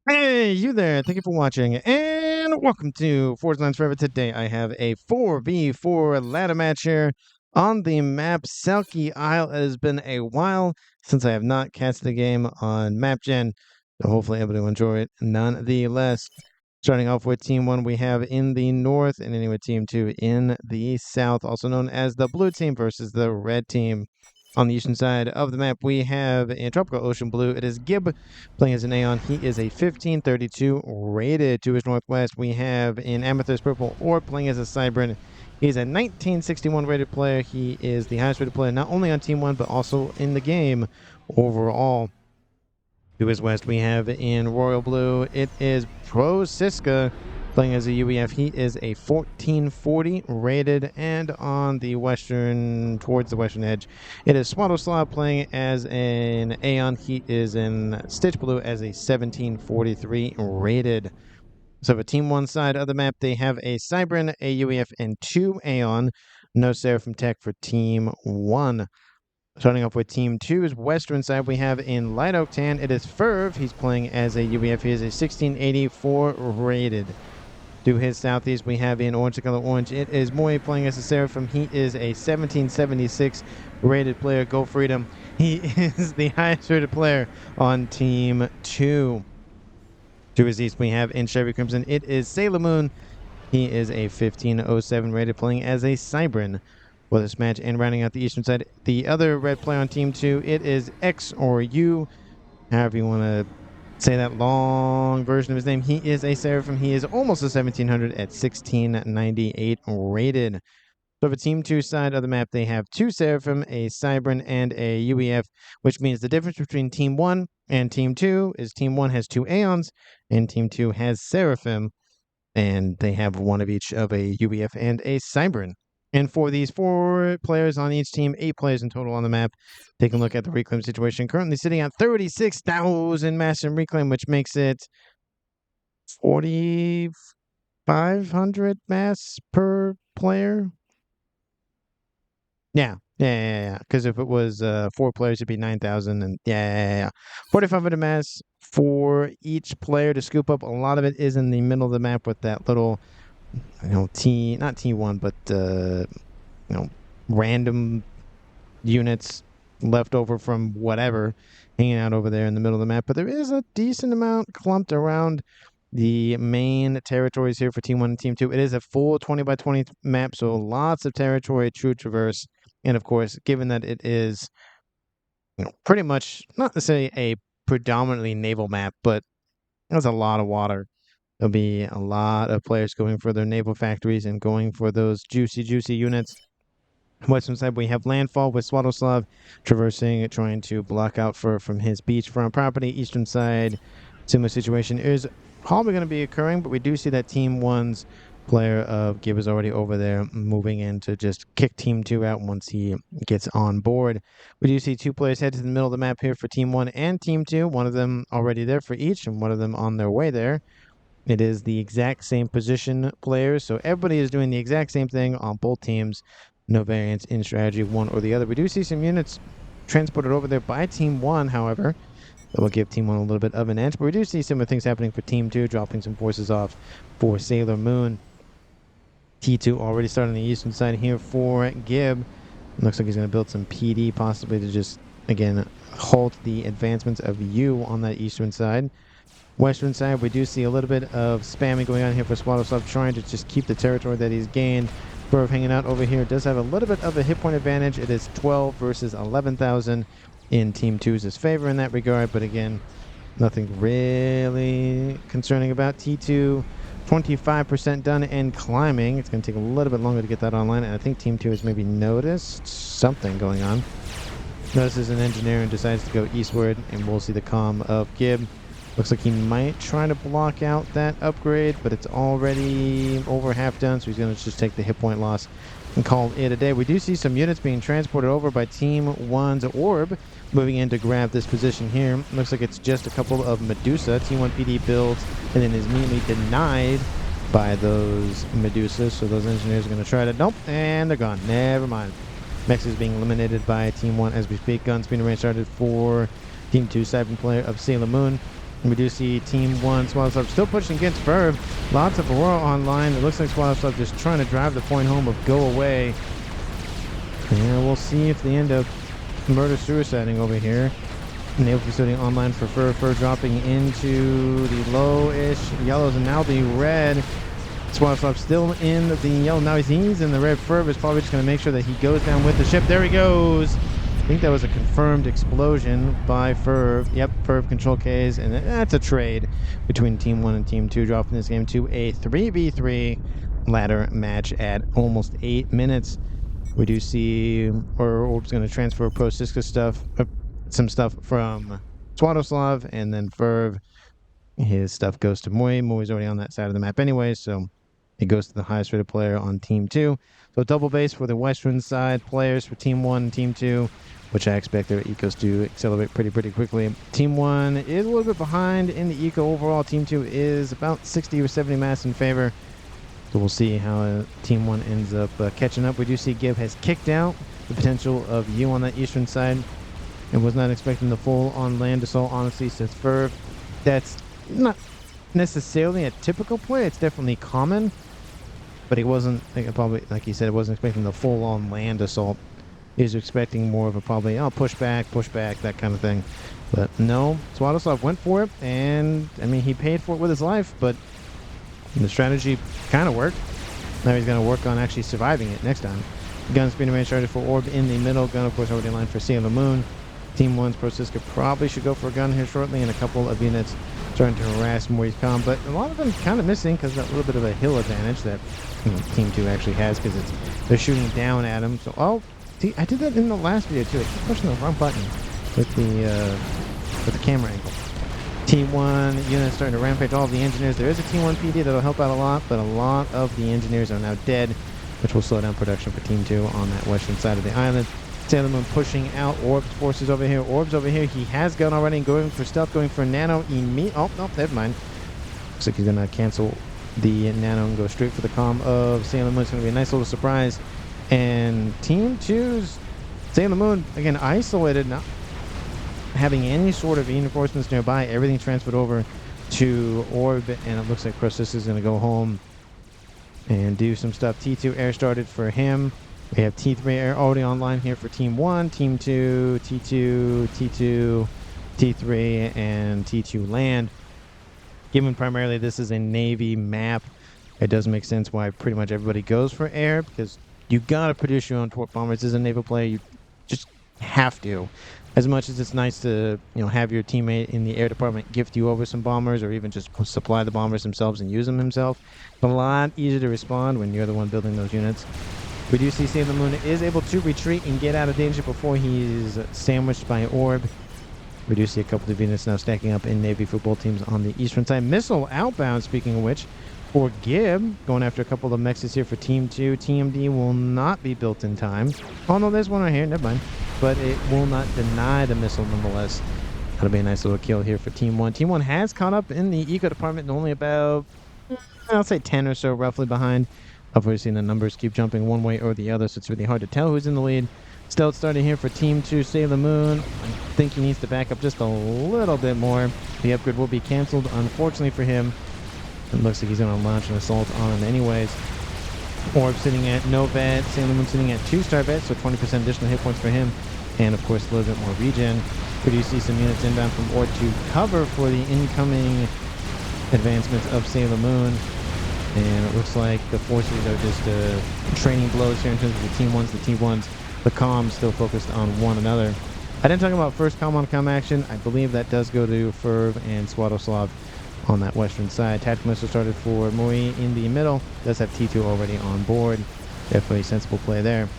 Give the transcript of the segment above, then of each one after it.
Hey, you there. Thank you for watching, and welcome to Forza Lines Forever. Today I have a 4v4 ladder match here on the map SELKIE Isle. It has been a while since I have not casted the game on Map Gen, so hopefully able to enjoy it nonetheless. Starting off with Team 1, we have in the north, and ending with Team 2 in the south, also known as the blue team versus the red team. On the eastern side of the map, we have in Tropical Ocean Blue, it is Gib playing as an Aeon. He is a 1532 rated. To his northwest, we have in Amethyst Purple Orb playing as a Cybran. He's a 1961 rated player. He is the highest rated player not only on Team 1 but also in the game overall. To his west, we have in Royal Blue, it is Pro Siska playing as a UEF. He is a 1440 rated, and on the western, towards the western edge, it is Swaddleslaw playing as an Aeon. He is in Stitch Blue as a 1743 rated. So for Team 1 side of the map, they have a Cybran, a UEF, and 2 Aeon. No Seraphim Tech for Team 1. Starting off with Team 2's western side, we have in Light Oak Tan, it is Ferv. He's playing as a UEF. He is a 1684 rated. To his southeast, we have in Orange the Color Orange, it is Moy playing as a Seraphim. He is a 1776 rated player. Go Freedom. He is the highest rated player on Team 2. To his east, we have in Chevy Crimson, it is Sailor Moon. He is a 1507 rated, playing as a Cybran for this match. And rounding out the eastern side, the other red player on Team 2, it is X or U, however you want to say that long version of his name. He is a Seraphim. He is almost a 1700 at 1698 rated. So for Team 2 side of the map, they have 2 Seraphim, a Cybran, and a UEF, which means the difference between Team 1 and Team 2 is Team 1 has 2 Aeons, and Team 2 has Seraphim, and they have one of each of a UEF and a Cybran. And for these 4 players on each team, 8 players in total on the map, take a look at the reclaim situation. Currently sitting at 36,000 mass in reclaim, which makes it 4,500 mass per player. Yeah. Because if it was 4 players, it'd be 9,000, and 4,500 mass for each player to scoop up. A lot of it is in the middle of the map with that little, not T1, but random units left over from whatever hanging out over there in the middle of the map. But there is a decent amount clumped around the main territories here for Team 1 and Team 2. It is a full 20 by 20 map, so lots of territory to traverse. And of course, given that it is pretty much not necessarily a predominantly naval map, but there's a lot of water. There'll be a lot of players going for their naval factories and going for those juicy units. Western side, we have Landfall with Swaddleslav traversing, trying to block out from his beachfront property. Eastern side, similar situation is probably going to be occurring, but we do see that Team 1's player of Gib is already over there, moving in to just kick Team 2 out once he gets on board. We do see 2 players head to the middle of the map here for Team 1 and Team 2. One of them already there for each, and one of them on their way there. It is the exact same position players, so everybody is doing the exact same thing on both teams. No variance in strategy one or the other. We do see some units transported over there by Team 1, however. That will give Team 1 a little bit of an edge, but we do see similar things happening for Team 2, dropping some forces off for Sailor Moon. T2 already started on the eastern side here for Gib. Looks like he's going to build some PD, possibly to just, again, halt the advancements of U on that eastern side. Western side, we do see a little bit of spamming going on here for Swaddleslav, trying to just keep the territory that he's gained. Burv hanging out over here does have a little bit of a hit point advantage. It is 12 versus 11,000 in Team 2's favor in that regard, but again, nothing really concerning about T2. 25% done and climbing. It's going to take a little bit longer to get that online, and I think Team 2 has maybe noticed something going on. Notices an engineer and decides to go eastward, and we'll see the comm of Gib. Looks like he might try to block out that upgrade, but it's already over half done, so he's going to just take the hit point loss and call it a day. We do see some units being transported over by Team 1's Orb, moving in to grab this position here. Looks like it's just a couple of Medusa. Team 1 PD builds and then is immediately denied by those Medusas, so those engineers are going to try to... Nope, and they're gone. Never mind. Mex is being eliminated by Team 1 as we speak. Gun speed range started for Team 2 Cyber player of Sailor Moon. We do see Team 1, Swallowslov, still pushing against Verve. Lots of Aurora online. It looks like Swallowslov just trying to drive the point home of go away. And we'll see if they end up murder-suiciding over here. Naval Facility online for Fur dropping into the low-ish yellows and now the red. Swallowslov still in the yellow. Now he's in the red. Fur is probably just going to make sure that he goes down with the ship. There he goes. I think that was a confirmed explosion by Fur. Yep, Fur control Ks, and that's a trade between Team 1 and Team 2, dropping this game to a 3v3 ladder match at almost 8 minutes. We do see Orb's going to transfer Pro Siska stuff, some stuff from Swallowslov, and then Ferv, his stuff goes to Moy. Moy's already on that side of the map anyway, so it goes to the highest rated player on Team 2. So double base for the western side players for Team 1 and Team 2, which I expect their ecos to accelerate pretty quickly. Team 1 is a little bit behind in the eco overall. Team 2 is about 60 or 70 mass in favor. So we'll see how Team 1 ends up catching up. We do see Gib has kicked out the potential of you on that eastern side and was not expecting the full-on land assault, honestly, says Ferv. That's not necessarily a typical play. It's definitely common, but he wasn't, probably, like he said, wasn't expecting the full-on land assault. He was expecting more of a probably, push back, that kind of thing. But no, Swallowslov went for it, and, I mean, he paid for it with his life, but the strategy kind of worked. Now he's going to work on actually surviving it next time. Gun speed and range charger for Orb in the middle. Gun, of course, already in line for Sailor Moon. Team 1's Pro Siska probably should go for a gun here shortly, and a couple of units starting to harass Moy's comm, but a lot of them kind of missing because that little bit of a hill advantage that Team 2 actually has, because they're shooting down at him. So, see, I did that in the last video too. I keep pushing the wrong button with the camera angle. Team 1 units starting to rampage all of the engineers. There is a Team 1 PD that'll help out a lot, but a lot of the engineers are now dead, which will slow down production for Team 2 on that western side of the island. Sailor Moon pushing out Orb's forces over here. Orb's over here. He has gun already and going for stealth, going for nano. Oh, no, never mind. Looks like he's going to cancel the nano and go straight for the comm of Sailor Moon. It's going to be a nice little surprise. And Team 2's Sailor Moon, again, isolated, not having any sort of reinforcements nearby. Everything transferred over to Orb, and it looks like Crosis is going to go home and do some stuff. T2 air started for him. We have T3 air already online here for Team 1, Team 2, T2, T2, T3, and T2 land. Given primarily this is a Navy map, it does make sense why pretty much everybody goes for air, because you got to produce your own torp bombers. As a naval player, you just have to. As much as it's nice to, have your teammate in the air department gift you over some bombers, or even just supply the bombers themselves and use them himself, it's a lot easier to respond when you're the one building those units. We do see Sailor Moon is able to retreat and get out of danger before he's sandwiched by Orb. We do see a couple of units now stacking up in Navy football teams on the eastern side. Missile outbound, speaking of which, for Gib, going after a couple of mexes here for Team 2. TMD will not be built in time. Oh no, there's one right here, never mind. But it will not deny the missile nonetheless. That'll be a nice little kill here for Team 1. Team 1 has caught up in the eco department and only about, I'll say 10 or so roughly behind. Obviously the numbers keep jumping one way or the other, so it's really hard to tell who's in the lead. Stealth starting here for Team 2, Sailor Moon. I think he needs to back up just a little bit more. The upgrade will be canceled, unfortunately for him. It looks like he's going to launch an assault on him anyways. Orb sitting at no vet, Sailor Moon sitting at 2-star vet, so 20% additional hit points for him. And of course a little bit more regen. We do see some units inbound from Orb to cover for the incoming advancements of Sailor Moon. And it looks like the forces are just training blows here in terms of the Team 1s. The Team 1s, the comms still focused on one another. I didn't talk about first comm on comm action. I believe that does go to Ferv and Swallowslov on that western side. Tactical missile started for Moy in the middle. Does have T2 already on board. Definitely a sensible play there.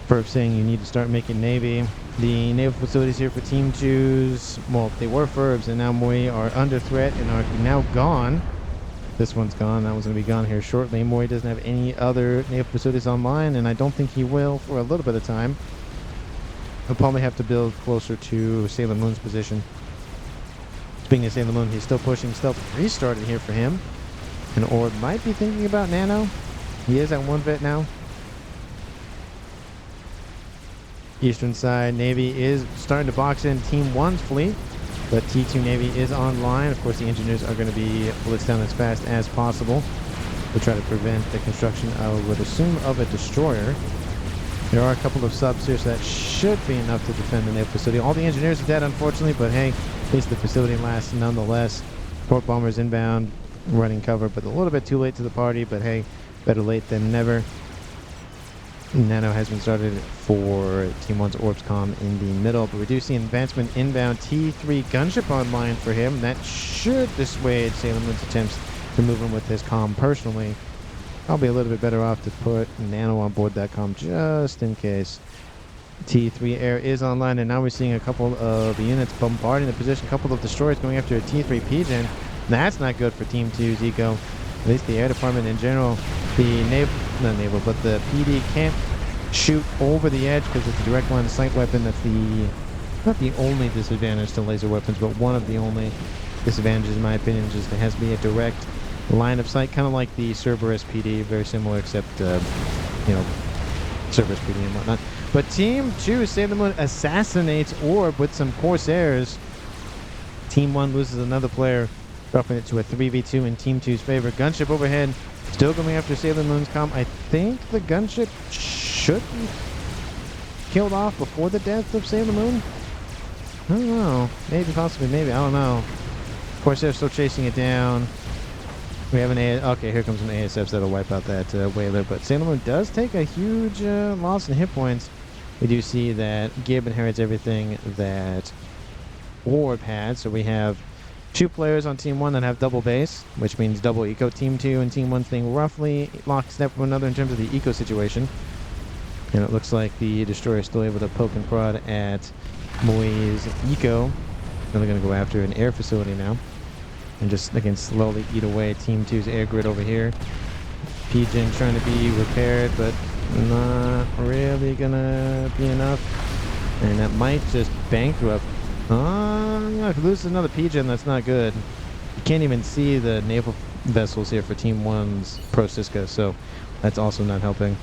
Ferv saying you need to start making Navy. The naval facilities here for Team 2's, well, they were Ferv's, and now Moy are under threat and are now gone. This one's gone. That one's going to be gone here shortly. Moy doesn't have any other naval facilities online, and I don't think he will for a little bit of time. He'll probably have to build closer to Sailor Moon's position. Speaking of Sailor Moon, he's still pushing. Stealth restarted here for him. And Orb might be thinking about Nano. He is at 1 vet now. Eastern side, Navy is starting to box in Team 1's fleet. But T2 Navy is online. Of course, the engineers are going to be blitzed down as fast as possible to try to prevent the construction, I would assume, of a destroyer. There are a couple of subs here, so that should be enough to defend the naval facility. All the engineers are dead, unfortunately, but hey, at least the facility lasts nonetheless. Port bombers inbound, running cover, but a little bit too late to the party, but hey, better late than never. Nano has been started for Team 1's Orbs Comm in the middle, but we do see an advancement inbound T3 gunship online for him. That should dissuade Sailor Moon's attempts to move him with his comm personally. I'll be a little bit better off to put Nano on board that comm just in case. T3 Air is online, and now we're seeing a couple of units bombarding the position. A couple of destroyers going after a T3 PGen. That's not good for Team 2's eco. At least the air department in general. The not the PD can't shoot over the edge because it's a direct line of sight weapon. That's not the only disadvantage to laser weapons, but one of the only disadvantages, in my opinion. Just it has to be a direct line of sight, kind of like the Cerberus PD, very similar, except Cerberus PD and whatnot. But Team 2, Sailor Moon assassinates Orb with some Corsairs. Team 1 loses another player, dropping it to a 3v2 in Team 2's favor. Gunship overhead, still going after Sailor Moon's comm. I think the gunship should be killed off before the death of Sailor Moon. I don't know. Maybe, possibly, maybe. I don't know. Corsair's still chasing it down. We have an okay, here comes some ASFs that'll wipe out that whaler, but Sailor Moon does take a huge loss in hit points. We do see that Gib inherits everything that Orb had, so we have 2 players on Team 1 that have double base, which means double eco. Team 2 and Team 1 staying roughly lockstep with one another in terms of the eco situation. And it looks like the destroyer is still able to poke and prod at Moi's eco. And they're going to go after an air facility now. And just, again, slowly eat away Team 2's air grid over here. PGen trying to be repaired, but not really going to be enough. And that might just bankrupt. If it loses another PGen, that's not good. You can't even see the naval vessels here for Team 1's Pro Siska, so that's also not helping.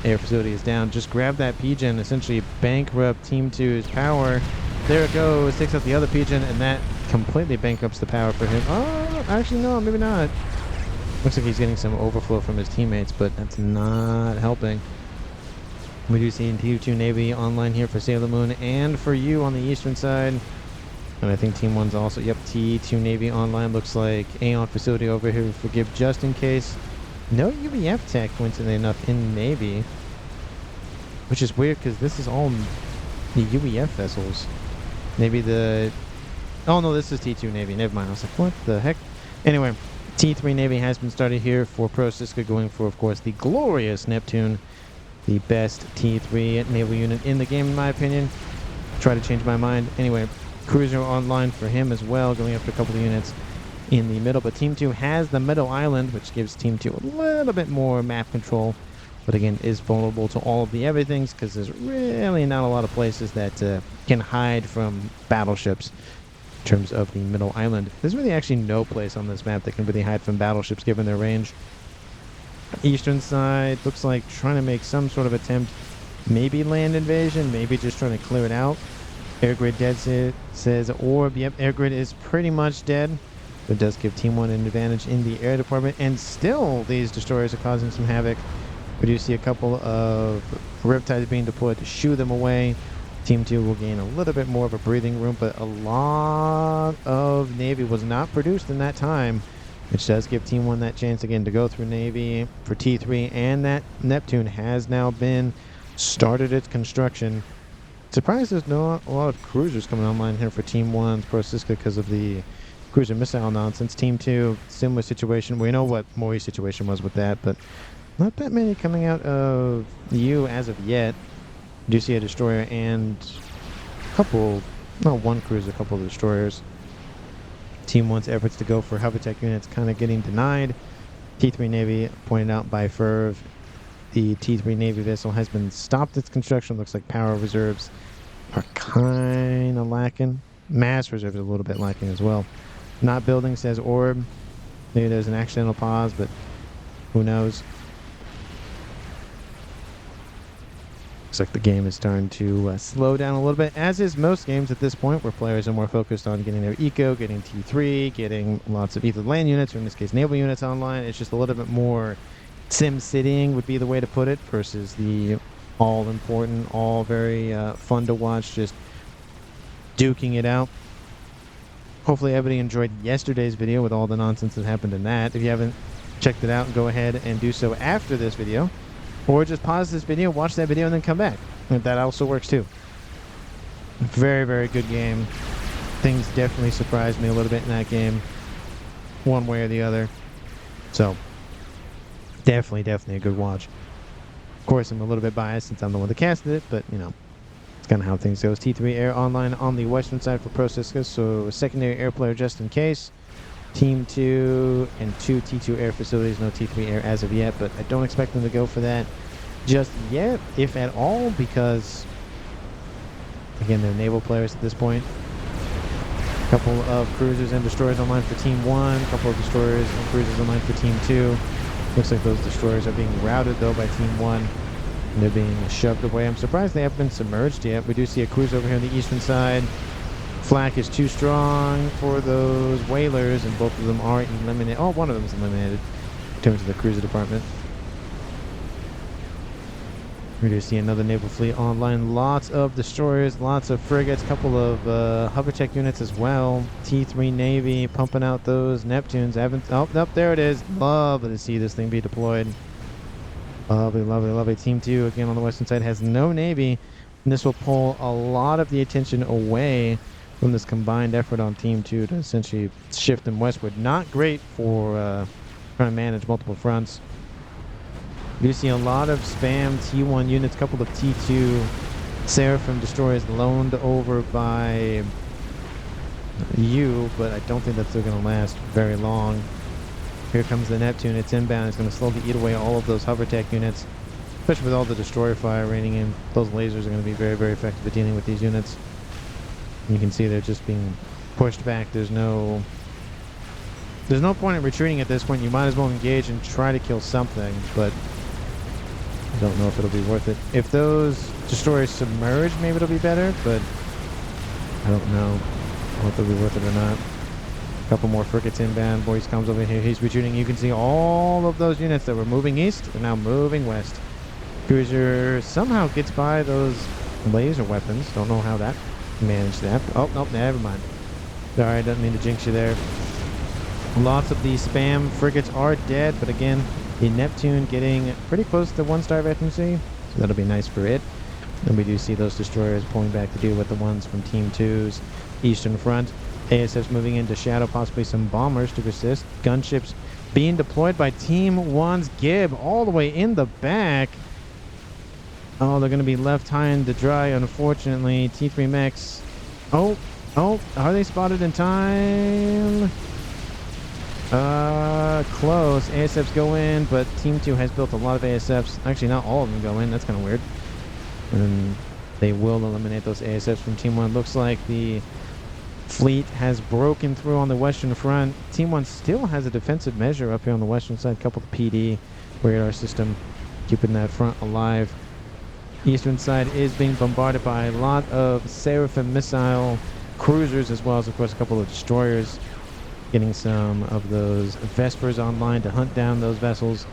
Air facility is down. Just grab that PGen, essentially bankrupt Team 2's power. There it goes. Takes out the other PGen, and that completely bankrupts the power for him. Oh, actually, no, maybe not. Looks like he's getting some overflow from his teammates, but that's not helping. We do see T2 Navy online here for Sailor Moon and for you on the eastern side. And I think Team 1's also, yep, T2 Navy online. Looks like Aeon facility over here for Gib just in case. No UEF tech, coincidentally enough, in Navy. Which is weird because this is all the UEF vessels. Maybe the... Oh no, this is T2 Navy. Never mind. I was like, what the heck? Anyway, T3 Navy has been started here for Pro Siska, going for, of course, the glorious Neptune. The best T3 naval unit in the game, in my opinion. Try to change my mind. Anyway, cruiser online for him as well, going after a couple of units in the middle. But Team 2 has the middle island, which gives Team 2 a little bit more map control. But again, is vulnerable to all of the everythings because there's really not a lot of places that can hide from battleships in terms of the middle island. There's really actually no place on this map that can really hide from battleships given their range. Eastern side looks like trying to make some sort of attempt, maybe land invasion, maybe just trying to clear it out. Air grid dead, says Orb. Yep, air grid is pretty much dead. It does give Team 1 an advantage in the air department, and still these destroyers are causing some havoc. We do see a couple of Riptides being deployed to shoo them away. Team 2 will gain a little bit more of a breathing room, but a lot of Navy was not produced in that time, which does give Team 1 that chance again to go through Navy for T3, and that Neptune has now been started its construction. Surprised there's not a lot of cruisers coming online here for Team 1's Pro Siska because of the cruiser missile nonsense. Team 2, similar situation. We know what Moi's situation was with that, but not that many coming out of U as of yet. We do see a destroyer and one cruiser, a couple of destroyers. Team 1's efforts to go for hovertech units kind of getting denied. T3 Navy, pointed out by Ferv, the T3 Navy vessel has been stopped its construction. Looks like power reserves are kind of lacking. Mass reserves are a little bit lacking as well. Not building, says Orb. Maybe there's an accidental pause, but who knows. Looks like the game is starting to slow down a little bit, as is most games at this point, where players are more focused on getting their eco, getting T3, getting lots of either land units, or in this case naval units online. It's just a little bit more sim citying would be the way to put it, versus the all important, all very fun to watch, just duking it out. Hopefully everybody enjoyed yesterday's video with all the nonsense that happened in that. If you haven't checked it out, go ahead and do so after this video. Or just pause this video, watch that video, and then come back. That also works too. Very, very good game. Things definitely surprised me a little bit in that game, one way or the other. So, definitely a good watch. Of course, I'm a little bit biased since I'm the one that casted it, but, you know, it's kind of how things go. T3 Air online on the western side for Pro Cisco, so a secondary air player just in case. Team 2 and 2 T2 air facilities, no T3 air as of yet, but I don't expect them to go for that just yet, if at all, because, again, they're naval players at this point. A couple of cruisers and destroyers online for Team 1, a couple of destroyers and cruisers online for Team 2. Looks like those destroyers are being routed, though, by Team 1. And they're being shoved away. I'm surprised they haven't been submerged yet. We do see a cruiser over here on the eastern side. Flak is too strong for those whalers, and both of them are eliminated. Oh, one of them is eliminated in terms of the cruiser department. We do see another naval fleet online. Lots of destroyers, lots of frigates, couple of hovertech units as well. T3 Navy pumping out those Neptunes. Oh, there it is. Love to see this thing be deployed. Lovely. Team 2, again, on the western side, has no Navy. And this will pull a lot of the attention away from this combined effort on Team 2 to essentially shift them westward. Not great for trying to manage multiple fronts. You see a lot of spam T1 units, a couple of T2 Seraphim destroyers loaned over by you, but I don't think that's still going to last very long. Here comes the Neptune. It's inbound. It's going to slowly eat away all of those hovertech units, especially with all the destroyer fire raining in. Those lasers are going to be very, very effective at dealing with these units. You can see they're just being pushed back. There's no point in retreating at this point. You might as well engage and try to kill something, but I don't know if it'll be worth it. If those destroyers submerge, maybe it'll be better, but I don't know if it'll be worth it or not. A couple more frigates inbound. Boyce comes over here. He's retreating. You can see all of those units that were moving east are now moving west. Cruiser somehow gets by those laser weapons. Don't know how that managed that. Oh, nope, never mind. Sorry, doesn't mean to jinx you there. Lots of these spam frigates are dead, but again, the Neptune getting pretty close to 1-star efficiency, so that'll be nice for it. And we do see those destroyers pulling back to deal with the ones from Team 2's eastern front. ASF's moving into shadow, possibly some bombers to assist. Gunships being deployed by Team 1's Gib all the way in the back. Oh, they're going to be left high and to dry, unfortunately. T3 mechs. Oh, are they spotted in time? Close. ASFs go in, but Team 2 has built a lot of ASFs. Actually, not all of them go in. That's kind of weird. And they will eliminate those ASFs from Team 1. Looks like the fleet has broken through on the western front. Team 1 still has a defensive measure up here on the western side. A couple of PD radar system keeping that front alive. Eastern side is being bombarded by a lot of Seraphim missile cruisers, as well as, of course, a couple of destroyers. Getting some of those Vespers online to hunt down those vessels,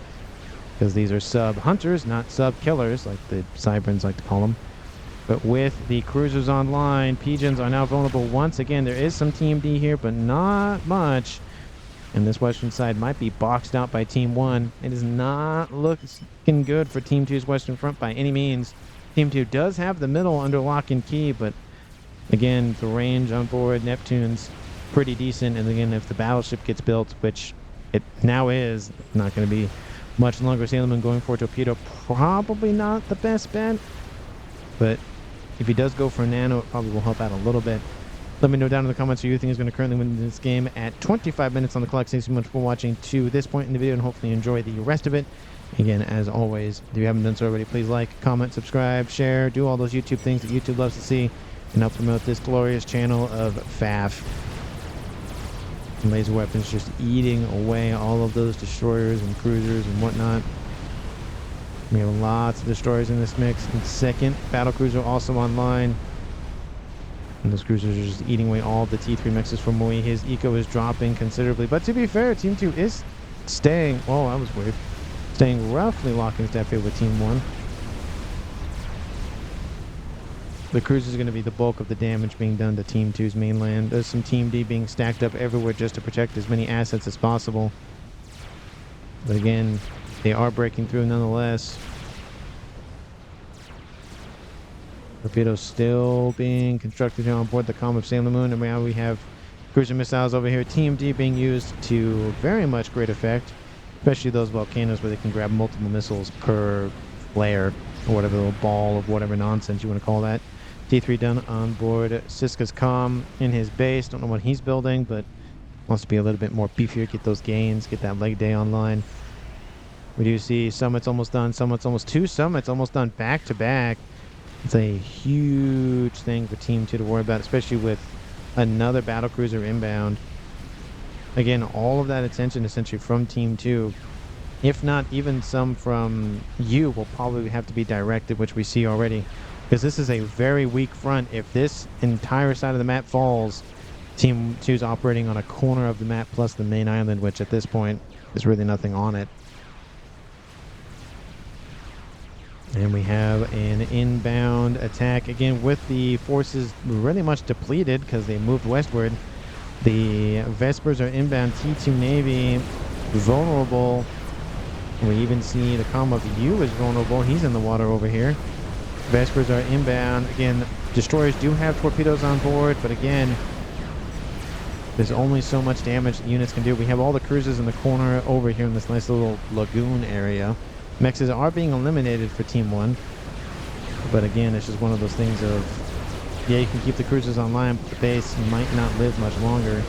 because these are sub-hunters, not sub-killers, like the Cyberns like to call them. But with the cruisers online, Pigeons are now vulnerable once again. There is some TMD here, but not much. And this western side might be boxed out by Team 1. It is not looking good for Team 2's western front by any means. Team 2 does have the middle under lock and key, but again, the range on board Neptune's pretty decent. And again, if the battleship gets built, which it now is, not going to be much longer sailorman going for a torpedo, probably not the best bet. But if he does go for a nano, it probably will help out a little bit. Let me know down in the comments who you think is going to currently win this game at 25 minutes on the clock. Thanks so much for watching to this point in the video, and hopefully enjoy the rest of it. Again, as always, if you haven't done so already, please like, comment, subscribe, share, do all those YouTube things that YouTube loves to see, and help promote this glorious channel of FAF. Laser weapons just eating away all of those destroyers and cruisers and whatnot. We have lots of destroyers in this mix. And second battlecruiser also online. And those cruisers are just eating away all the T3 mixes from Mui. His eco is dropping considerably. But to be fair, Team 2 is staying... Oh, that was weird. Staying roughly lock in step here with Team 1. The cruiser is going to be the bulk of the damage being done to Team 2's mainland. There's some Team D being stacked up everywhere just to protect as many assets as possible. But again, they are breaking through nonetheless. Torpedoes still being constructed here on board the Calm of Sailor Moon. And now we have cruiser missiles over here. Team D being used to very much great effect. Especially those volcanoes where they can grab multiple missiles per flare. Or whatever little ball of whatever nonsense you want to call that. T3 done on board Siska's Calm in his base. Don't know what he's building, but wants to be a little bit more beefier. Get those gains. Get that leg day online. We do see Summit's almost done. Summit's almost... 2 Summits almost done back to back. It's a huge thing for Team 2 to worry about, especially with another battlecruiser inbound. Again, all of that attention essentially from Team 2, if not even some from you, will probably have to be directed, which we see already. Because this is a very weak front. If this entire side of the map falls, Team 2 is operating on a corner of the map plus the main island, which at this point is really nothing on it. And we have an inbound attack, again, with the forces really much depleted because they moved westward. The Vespers are inbound. T2 Navy, vulnerable. We even see the Calm of U is vulnerable. He's in the water over here. Vespers are inbound. Again, destroyers do have torpedoes on board, but again, there's only so much damage that units can do. We have all the cruisers in the corner over here in this nice little lagoon area. Mexes are being eliminated for Team 1. But again, it's just one of those things of, yeah, you can keep the cruisers online, but the base might not live much longer.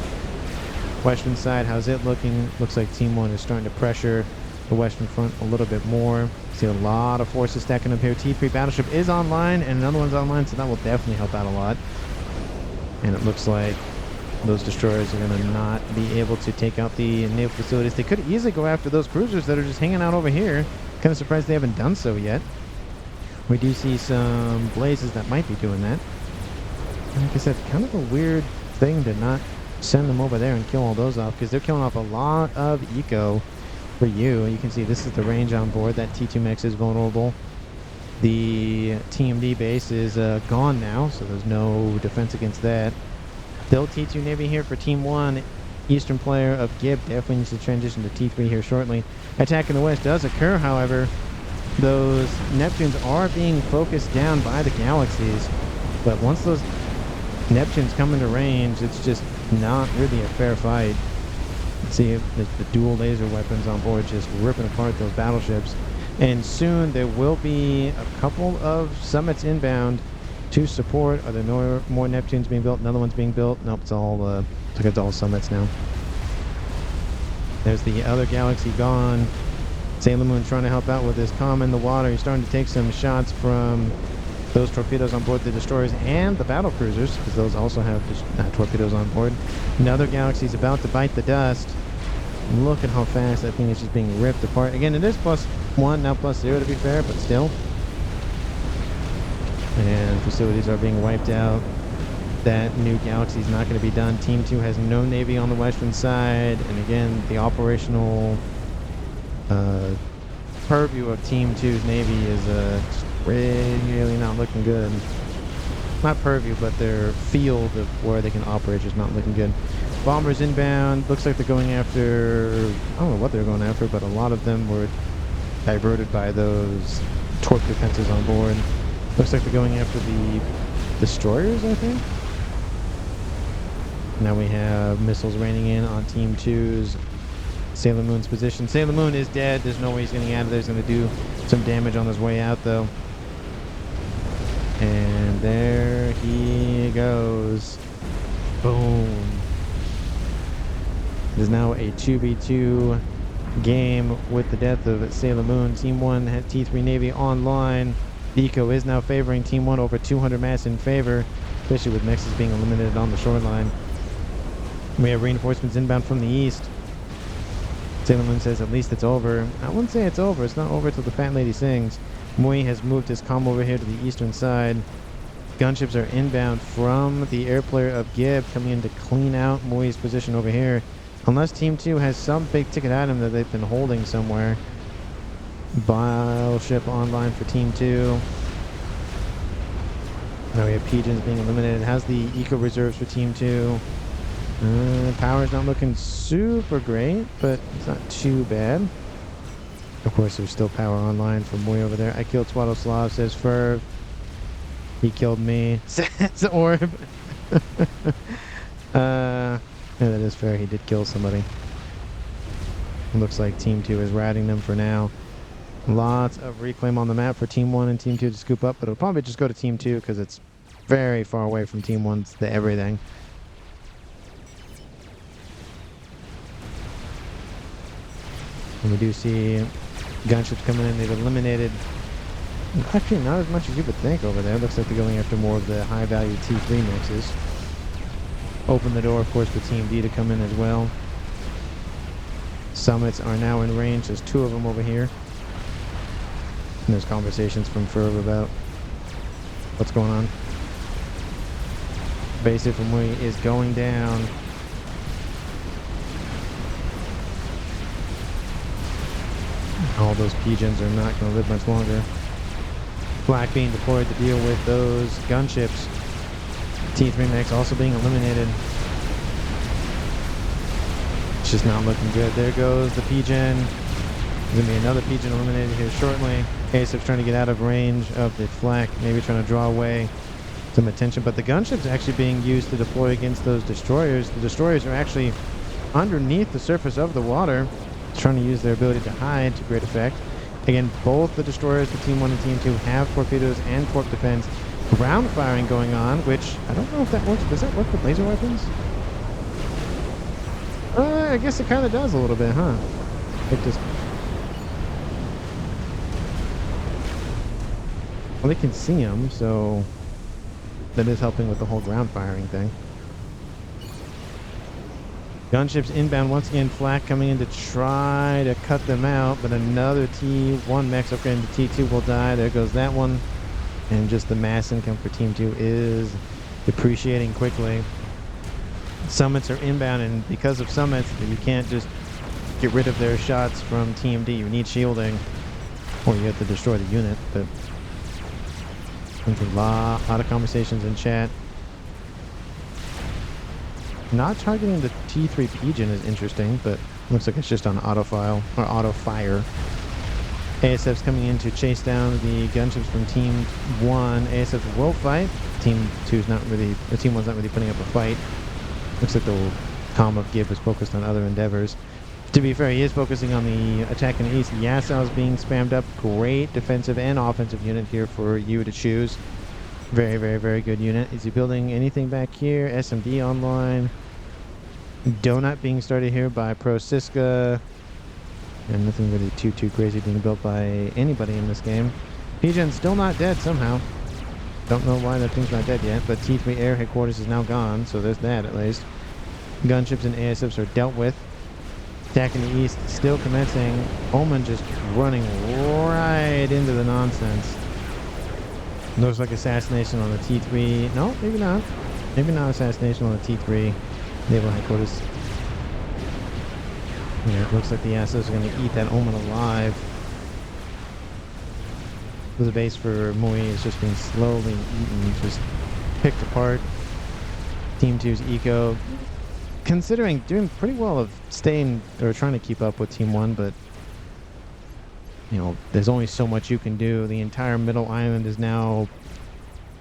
Western side, how's it looking? Looks like Team 1 is starting to pressure the western front a little bit more. See a lot of forces stacking up here. T3 battleship is online, and another one's online, so that will definitely help out a lot. And it looks like those destroyers are going to not be able to take out the naval facilities. They could easily go after those cruisers that are just hanging out over here. Kind of surprised they haven't done so yet. We do see some blazes that might be doing that. And like I said, kind of a weird thing to not send them over there and kill all those off, because they're killing off a lot of eco for you. You can see this is the range on board. That T2 Mex is vulnerable. The TMD base is gone now, so there's no defense against that. Still T2 Navy here for Team 1. Eastern player of Gib definitely needs to transition to T3 here shortly. Attack in the west does occur, however. Those Neptunes are being focused down by the galaxies. But once those Neptunes come into range, it's just not really a fair fight. See the dual laser weapons on board just ripping apart those battleships. And soon there will be a couple of summits inbound to support. Are there no more Neptunes being built? Another one's being built? Nope, it's all it's all summits now. There's the other galaxy gone. Sailor Moon trying to help out with this calm in the water. He's starting to take some shots from those torpedoes on board the destroyers and the battle cruisers, because those also have torpedoes on board. Another galaxy's about to bite the dust. Look at how fast that thing is just being ripped apart. Again, it is +1, now +0 to be fair, but still. And facilities are being wiped out. That new galaxy is not going to be done. Team 2 has no navy on the western side. And again, the operational purview of Team 2's navy is really not looking good. Not purview, but their field of where they can operate is not looking good. Bombers inbound. Looks like they're going after... I don't know what they're going after, but a lot of them were diverted by those torque defenses on board. Looks like they're going after the destroyers, I think. Now we have missiles raining in on Team 2's Sailor Moon's position. Sailor Moon is dead. There's no way he's getting out of there. He's going to do some damage on his way out, though. And there he goes. Boom. It is now a 2v2 game with the death of Sailor Moon. Team 1 had T3 Navy online. Eco is now favoring Team 1 over 200 mass in favor, especially with Mexes being eliminated on the shoreline. We have reinforcements inbound from the east. Cinnamon says at least it's over. I wouldn't say it's over. It's not over till the fat lady sings. Mui has moved his comm over here to the eastern side. Gunships are inbound from the air player of Gib, coming in to clean out Mui's position over here. Unless Team 2 has some big ticket item that they've been holding somewhere. Battleship online for Team 2. Now we have Pigeons being eliminated. How's the eco reserves for Team 2? Power's not looking super great, but it's not too bad. Of course, there's still power online for Mui over there. I killed Swaddleslav, says Ferv. He killed me, says Orb. Yeah, that is fair. He did kill somebody. It looks like Team 2 is riding them for now. Lots of reclaim on the map for Team 1 and Team 2 to scoop up, but it'll probably just go to Team 2 because it's very far away from Team 1's the everything. And we do see gunships coming in. They've eliminated, actually not as much as you would think over there. Looks like they're going after more of the high-value T3 mixes. Open the door, of course, for Team D to come in as well. Summits are now in range. There's 2 of them over here. And there's conversations from Ferb about what's going on. Basic from Mui is going down. All those Pigeons are not going to live much longer. Flak being deployed to deal with those gunships. T3 mix also being eliminated. It's just not looking good. There goes the Pigeon. There's going to be another Pigeon eliminated here shortly. ASIP's trying to get out of range of the flak, maybe trying to draw away some attention, but the gunship's actually being used to deploy against those destroyers. The destroyers are actually underneath the surface of the water, trying to use their ability to hide to great effect. Again, both the destroyers for Team 1 and Team 2 have torpedoes and torp defense. Ground firing going on, which I don't know if that works. Does that work with laser weapons? I guess it kind of does a little bit, huh? It just... Well, they can see them, so that is helping with the whole ground firing thing. Gunships inbound once again. Flak coming in to try to cut them out, but another T1 mech upgrading to T2 will die. There goes that one. And just the mass income for Team 2 is depreciating quickly. Summits are inbound, and because of summits, you can't just get rid of their shots from Team D. You need shielding, or you have to destroy the unit. But there's a lot of conversations in chat. Not targeting the T3 Pigeon is interesting, but looks like it's just on auto file or auto fire. ASF's coming in to chase down the gunships from Team 1. ASF will fight. Team 2's not really, or Team 1's not really putting up a fight. Looks like the comm of Gib is focused on other endeavors. To be fair, he is focusing on the attack in the east. Yasau's being spammed up. Great defensive and offensive unit here for you to choose. Very, very, very good unit. Is he building anything back here? SMD online. Donut being started here by Pro Siska. And nothing really too crazy being built by anybody in this game. Pigeon's still not dead somehow. Don't know why that thing's not dead yet, but T3 Air Headquarters is now gone, so there's that at least. Gunships and ASFs are dealt with. Attack in the east still commencing. Omen just running right into the nonsense. Looks like assassination on the T3. No, maybe not. Maybe not assassination on the T3 Naval Headquarters. Yeah, it looks like the assets are going to eat that Omen alive. The base for Mui is just being slowly eaten, just picked apart. Team 2's eco, considering doing pretty well of staying or trying to keep up with Team 1, but you know, there's only so much you can do. The entire middle island is now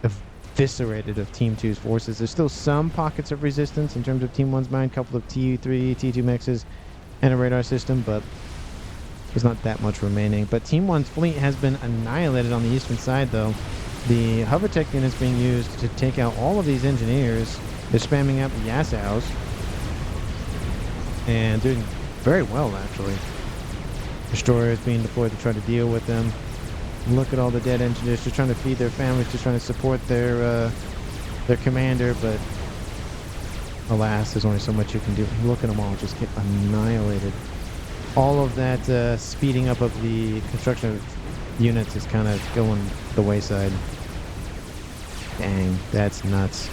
eviscerated of Team 2's forces. There's still some pockets of resistance in terms of Team 1's mind, a couple of T3, T2 mixes, and a radar system, but there's not that much remaining. But Team 1's fleet has been annihilated on the eastern side, though. The hovertech units being used to take out all of these engineers. They're spamming out the Yasaus. And doing very well, actually. Destroyers being deployed to try to deal with them. Look at all the dead engineers, just trying to feed their families, just trying to support their commander, but alas, there's only so much you can do. Look at them all just get annihilated. all of that speeding up of the construction of units is kind of going the wayside. Dang, that's nuts.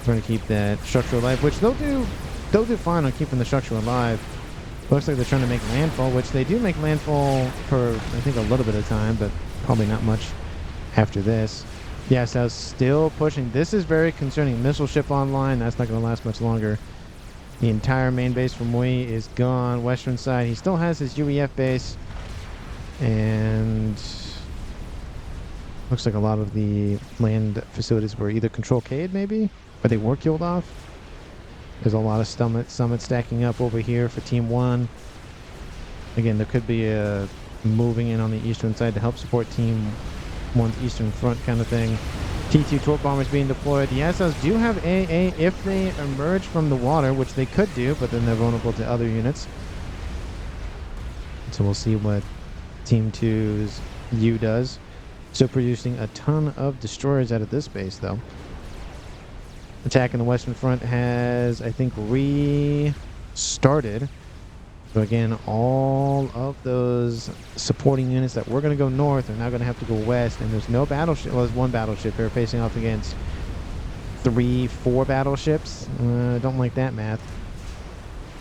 Trying to keep that structure alive, which they'll do fine on keeping the structure alive. Looks like they're trying to make landfall, which they do make landfall for, I think, a little bit of time, but probably not much after this. Yeah, so still pushing. This is very concerning. Missile ship online. That's not going to last much longer. The entire main base from Mui is gone. Western side. He still has his UEF base. And looks like a lot of the land facilities were either control-K'd, maybe? Or they were killed off. There's a lot of summit stacking up over here for Team 1. Again, there could be a moving in on the eastern side to help support Team 1's eastern front kind of thing. T2 torp bombers being deployed. The SLs do have AA if they emerge from the water, which they could do, but then they're vulnerable to other units. So we'll see what Team 2's U does. So producing a ton of destroyers out of this base, though. Attack in the western front has, I think, restarted. So again, all of those supporting units that were going to go north are now going to have to go west. And there's no battleship. Well, there's one battleship here facing off against 3-4 battleships. Don't like that math.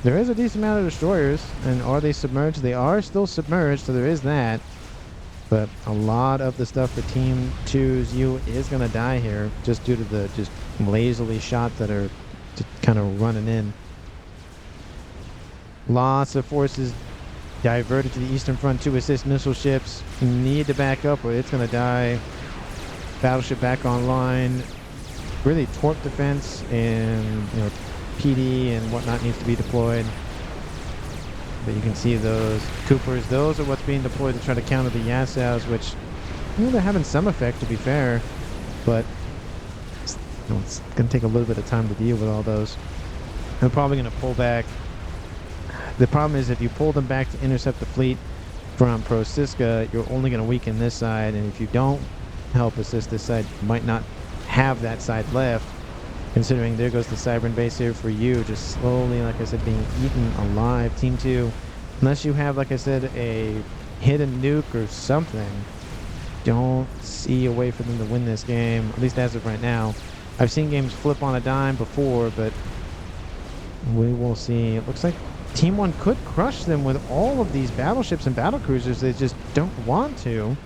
There is a decent amount of destroyers. And are they submerged? They are still submerged, so there is that. But a lot of the stuff for Team 2's U is going to die here just due to the just lazily shots that are just kind of running in. Lots of forces diverted to the eastern front to assist missile ships. Need to back up or it's going to die. Battleship back online. Really torp defense and PD and whatnot needs to be deployed. But you can see those Coopers. Those are what's being deployed to try to counter the Yasows, which they're having some effect, to be fair. But it's going to take a little bit of time to deal with all those. They're probably going to pull back. The problem is if you pull them back to intercept the fleet from Pro-Siska, you're only going to weaken this side. And if you don't help assist this side, you might not have that side left. Considering there goes the Cybern base here for you, just slowly, like I said, being eaten alive. Team 2, unless you have, like I said, a hidden nuke or something, don't see a way for them to win this game, at least as of right now. I've seen games flip on a dime before, but we will see. It looks like Team 1 could crush them with all of these battleships and battlecruisers. They just don't want to.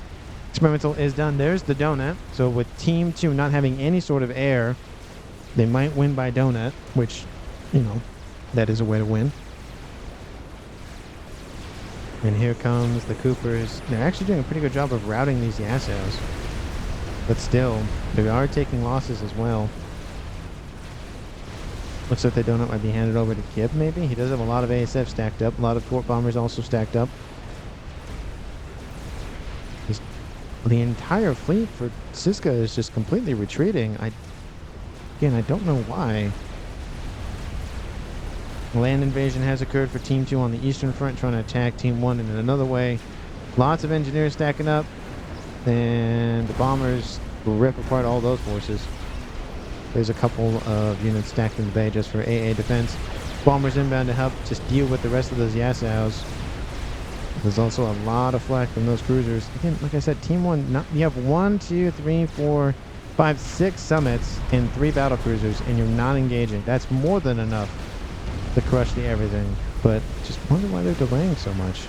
Experimental is done. There's the donut. So with Team 2 not having any sort of air, they might win by donut, which, that is a way to win. And here comes the Coopers. They're actually doing a pretty good job of routing these Yasows. But still, they are taking losses as well. Looks like the donut might be handed over to Kib, maybe. He does have a lot of ASF stacked up. A lot of torp bombers also stacked up. The entire fleet for Siska is just completely retreating. Again, I don't know why. Land invasion has occurred for Team 2 on the eastern front, trying to attack Team 1 in another way. Lots of engineers stacking up, and the bombers will rip apart all those forces. There's a couple of units stacked in the bay just for AA defense. Bombers inbound to help just deal with the rest of those Yasows. There's also a lot of flak from those cruisers. Again, like I said, Team 1, you have 1, 2, 3, 4, 5, 6 summits and 3 battle cruisers, and you're not engaging. That's more than enough to crush the everything. But just wonder why they're delaying so much.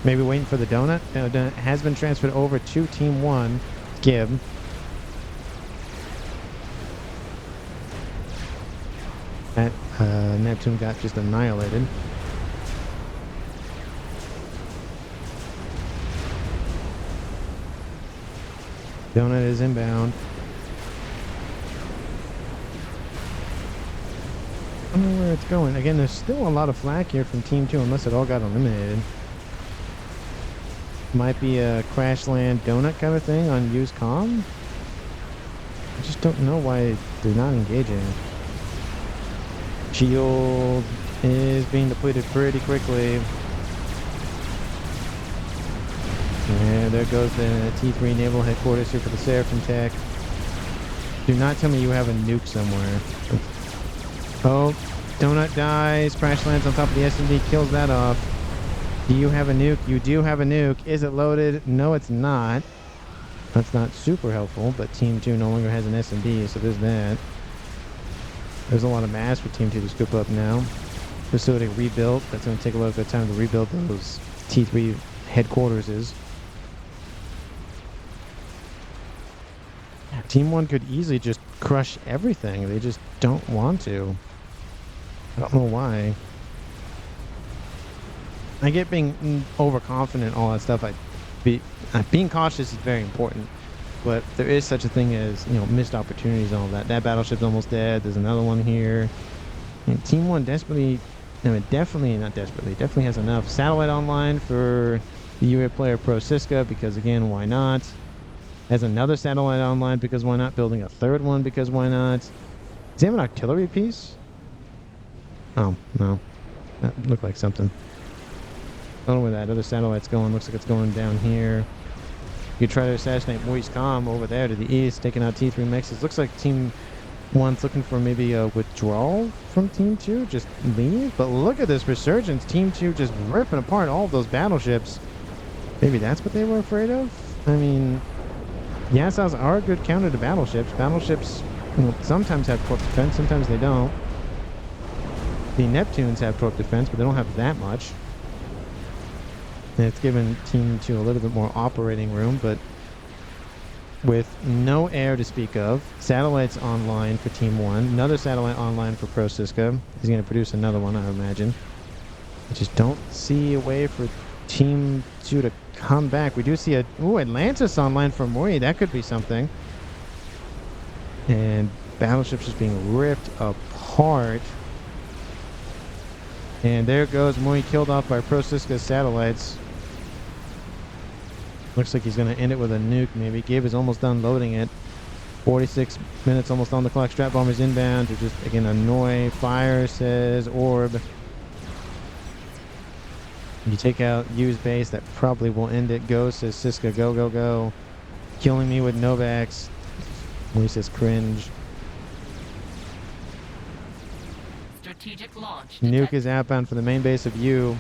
Maybe waiting for the donut. Donut has been transferred over to Team 1, Gib. That Neptune got just annihilated. Donut is inbound. I don't know where it's going. Again, there's still a lot of flak here from Team 2 unless it all got eliminated. Might be a crash land donut kind of thing on use comm. I just don't know why they're not engaging. Shield is being depleted pretty quickly. And there goes the T3 naval headquarters here for the Seraphim tech. Do not tell me you have a nuke somewhere. Oh, Donut dies. Crash lands on top of the SMD. Kills that off. Do you have a nuke? You do have a nuke. Is it loaded? No, it's not. That's not super helpful, but Team 2 no longer has an SMD, so there's that. There's a lot of mass for Team 2 to scoop up now. Facility rebuilt. That's going to take a little bit of time to rebuild those T3 headquarters is. Team 1 could easily just crush everything. They just don't want to. I don't know why. I get being overconfident, all that stuff. Being cautious is very important, but there is such a thing as, you know, missed opportunities and all that. That battleship's almost dead. There's another one here. And Team 1 definitely has enough. Satellite online for the UA player Pro Siska, because again, why not? Has another satellite online, because why not? Building a third one, because why not? Does he have an artillery piece? Oh, no. That looked like something. I don't know where that other satellite's going. Looks like it's going down here. You try to assassinate Maurice Com over there to the east, taking out T3 mexes. Looks like Team 1's looking for maybe a withdrawal from Team 2. Just leave. But look at this resurgence. Team 2 just ripping apart all of those battleships. Maybe that's what they were afraid of? I mean, Yasaus are a good counter to battleships. Battleships, you know, sometimes have torp defense, sometimes they don't. The Neptunes have torp defense, but they don't have that much. And it's given Team 2 a little bit more operating room, but with no air to speak of. Satellites online for Team 1. Another satellite online for Pro Siska. He's going to produce another one, I imagine. I just don't see a way for Team 2 to come back. We do see a... Ooh, Atlantis online for Mori. That could be something. And battleships just being ripped apart. And there goes Mori, killed off by Pro Siska's satellites. Looks like he's going to end it with a nuke, maybe. Gabe is almost done loading it. 46 minutes almost on the clock. Strat bombers inbound to just, again, annoy. Fire, says Orb. You take out U's base, that probably will end it. Go, says Siska. Go, go, go. Killing me with Novax. He says cringe. Strategic launch. Nuke is outbound for the main base of U.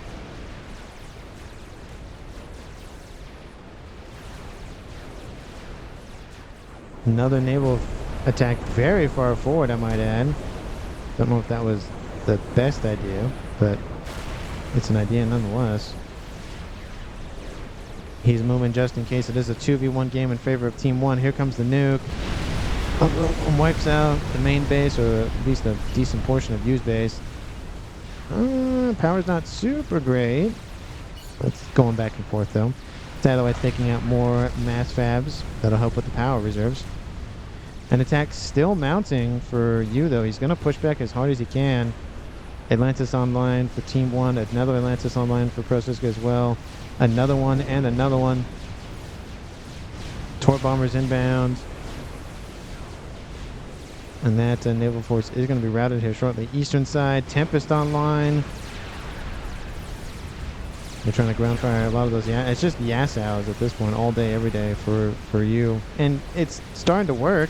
Another naval attack very far forward, I might add. Don't know if that was the best idea, but it's an idea nonetheless. He's moving just in case it is a 2v1 game in favor of Team 1. Here comes the nuke. Wipes out the main base, or at least a decent portion of U's base. Power's not super great. It's going back and forth though. Satellite's taking out more mass fabs. That'll help with the power reserves. An attack still mounting for U though. He's going to push back as hard as he can. Atlantis online for Team 1. Another Atlantis online for Pro Siska as well. Another one and another one. Torp bombers inbound. And that naval force is going to be routed here shortly. Eastern side, Tempest online. They're trying to ground fire a lot of those. Yeah, it's just Yasaus at this point, all day, every day for you. And it's starting to work.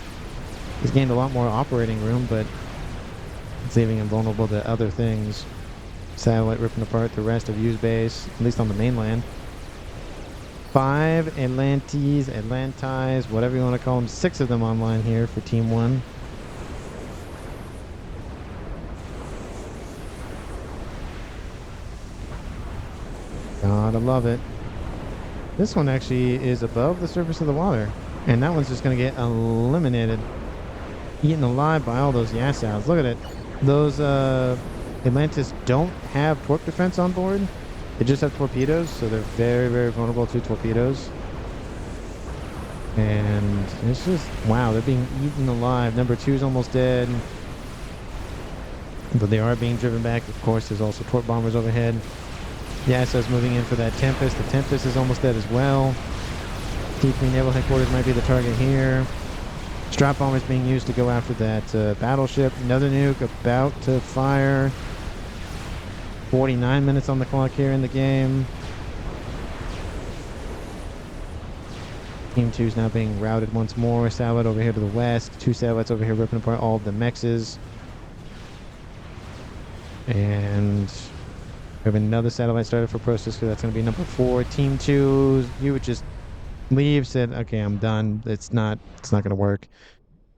He's gained a lot more operating room, but it's leaving him vulnerable to other things. Satellite ripping apart the rest of U's base, at least on the mainland. 5 Atlantis, whatever you want to call them. 6 of them online here for Team 1. Gotta love it. This one actually is above the surface of the water, and that one's just gonna get eliminated, eaten alive by all those Yasaus. Look at it. Those Atlantis don't have torp defense on board. They just have torpedoes, so they're very, very vulnerable to torpedoes. And it's just, wow, they're being eaten alive. Number 2 is almost dead, but they are being driven back. Of course, there's also torp bombers overhead. Yasa's moving in for that Tempest. The Tempest is almost dead as well. T3 Naval Headquarters might be the target here. Strat bombers being used to go after that battleship. Another nuke about to fire. 49 minutes on the clock here in the game. Team 2 is now being routed once more. Satellite over here to the west. 2 satellites over here ripping apart all of the mexes. And we have another satellite started for Pro Cisco. That's going to be number 4. Team 2, you would just leave, said, okay, I'm done. It's not going to work.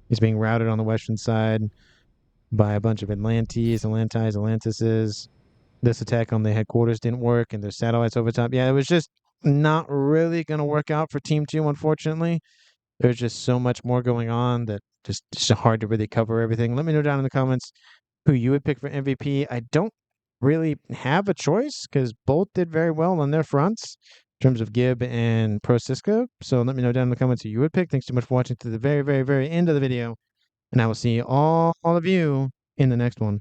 He's being routed on the western side by a bunch of Atlantises. This attack on the headquarters didn't work, and there's satellites over top. Yeah, it was just not really going to work out for Team 2, unfortunately. There's just so much more going on that just hard to really cover everything. Let me know down in the comments who you would pick for MVP. I don't really have a choice because both did very well on their fronts in terms of Gib and Pro Cisco. So let me know down in the comments who you would pick. Thanks so much for watching to the very, very, very end of the video. And I will see all of you in the next one.